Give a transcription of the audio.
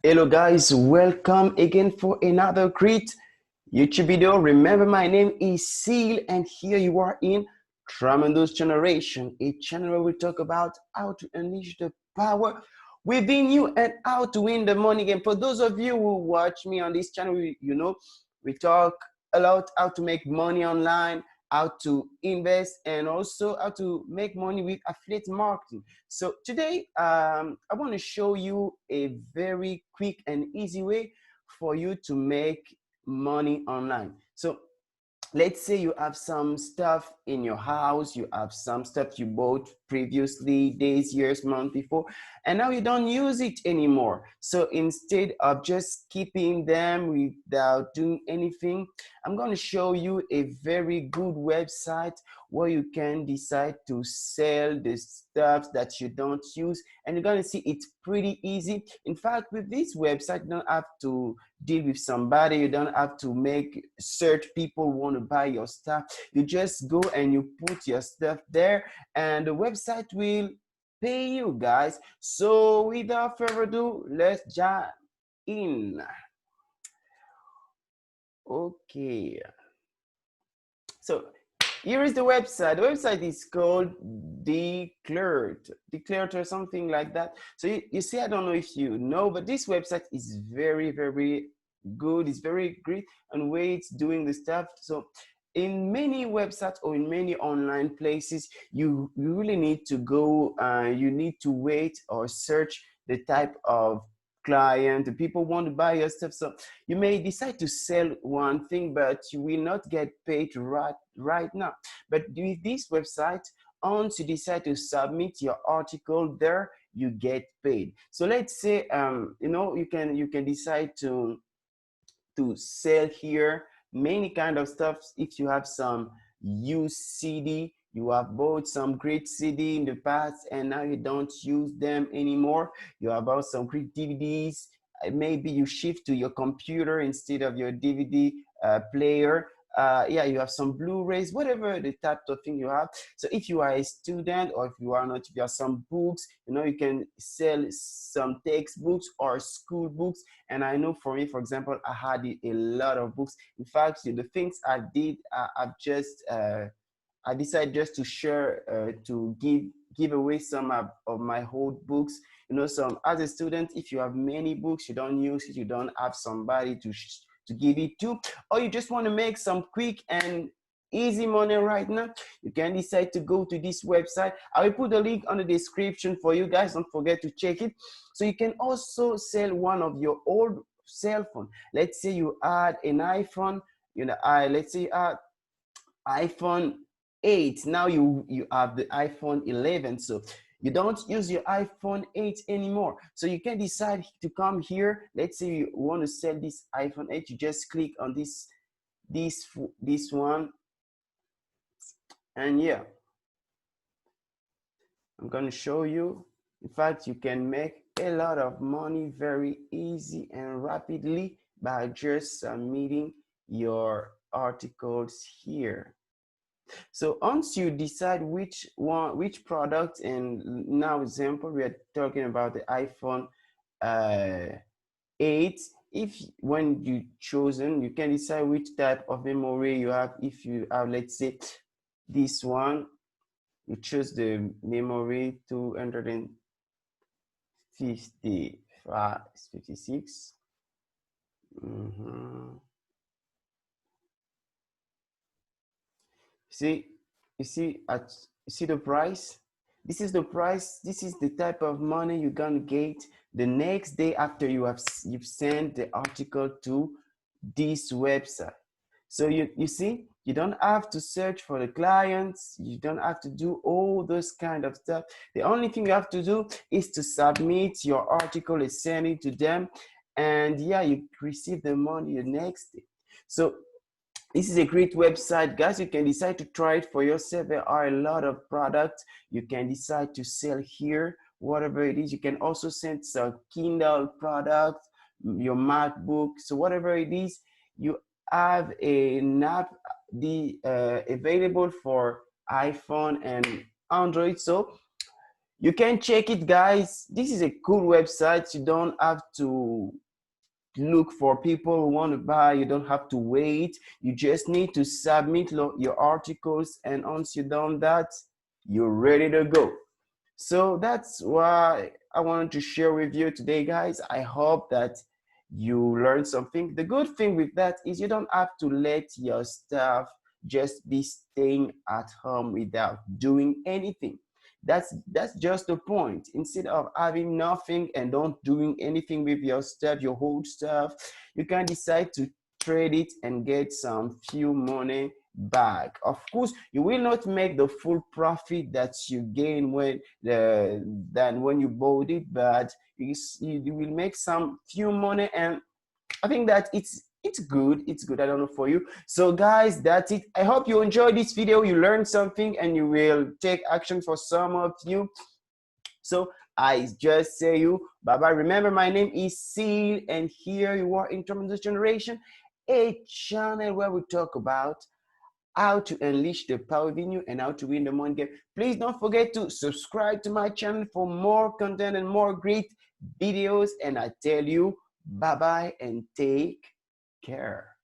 Hello guys, welcome again for another great YouTube video. Remember, my name is Seal and here you are in Tremendous Generation, a channel where we talk about how to unleash the power within you and how to win the money game. For those of you who watch me on this channel, we talk a lot how to make money online, how to invest, and also how to make money with affiliate marketing. So today, I want to show you a very quick and easy way for you to make money online. So let's say you have some stuff in your house, you have some stuff you bought previously, days, years, months before, and now you don't use it anymore. So instead of just keeping them without doing anything, I'm going to show you a very good website where you can decide to sell the stuff that you don't use, and you're going to see it's pretty easy. In fact, with this website, you don't have to deal with somebody, you don't have to make search people want to buy your stuff. You just go and you put your stuff there and the website will pay you, guys. So without further ado, let's jump in. Okay, so here is the website. The website is called Declared or something like that. So you see, I don't know if you know, but this website is very, very good. It's very great and way it's doing the stuff. So in many websites or in many online places, you really need to go, you need to wait or search the type of client, the people want to buy your stuff. So you may decide to sell one thing, but you will not get paid right now. But with this website, once you decide to submit your article there, you get paid. So let's say you can decide to sell here many kind of stuff. If you have some used CD, you have bought some great CD in the past and now you don't use them anymore. You have bought some great DVDs. Maybe you shift to your computer instead of your DVD player. Yeah, you have some Blu-rays, whatever the type of thing you have. So if you are a student or if you are not, if you have some books, you can sell some textbooks or school books. And I know for me, for example, I had a lot of books. In fact, the things I did, I decided just to share, to give away some of my old books. Some as a student, if you have many books, you don't use it, you don't have somebody to give it to, or you just want to make some quick and easy money right now, you can decide to go to this website. I will put a link on the description for you guys. Don't forget to check it. So you can also sell one of your old cell phone. Let's say you add an iPhone, let's say you add iPhone 8. Now you have the iPhone 11. So you don't use your iPhone 8 anymore. So you can decide to come here. Let's say you want to sell this iPhone 8. You just click on this one. And yeah, I'm going to show you. In fact, you can make a lot of money very easy and rapidly by just submitting your articles here. So once you decide which product, and now example, we are talking about the iPhone 8. When you chosen, you can decide which type of memory you have. If you have, let's say, this one, you choose the memory 256. See, you see the price. This is the price. This is the type of money you're gonna get the next day after you've sent the article to this website. So you see, you don't have to search for the clients. You don't have to do all those kind of stuff. The only thing you have to do is to submit your article and send it to them. And yeah, you receive the money the next day. So this is a great website, guys. You can decide to try it for yourself. There are a lot of products you can decide to sell here, whatever it is. You can also send some Kindle products, your MacBook. So whatever it is, you have an app available for iPhone and Android. So You can check it, guys. This is a cool website. You don't have to look for people who want to buy. You don't have to wait. You just need to submit your articles, and once you've done that, you're ready to go. So that's why I wanted to share with you today, guys. I hope that you learned something. The good thing with that is you don't have to let your staff just be staying at home without doing anything. That's just the point. Instead of having nothing and don't doing anything with your stuff, your whole stuff, you can decide to trade it and get some few money back. Of course, you will not make the full profit that you gain than when you bought it, but you will make some few money, and I think that it's good. It's good. I don't know for you. So guys, that's it. I hope you enjoyed this video. You learned something and you will take action for some of you. So I just say you bye bye. Remember, my name is Seal, and here you are in Tremendous Generation, a channel where we talk about how to unleash the power within you and how to win the money game. Please don't forget to subscribe to my channel for more content and more great videos. And I tell you, bye bye and take care.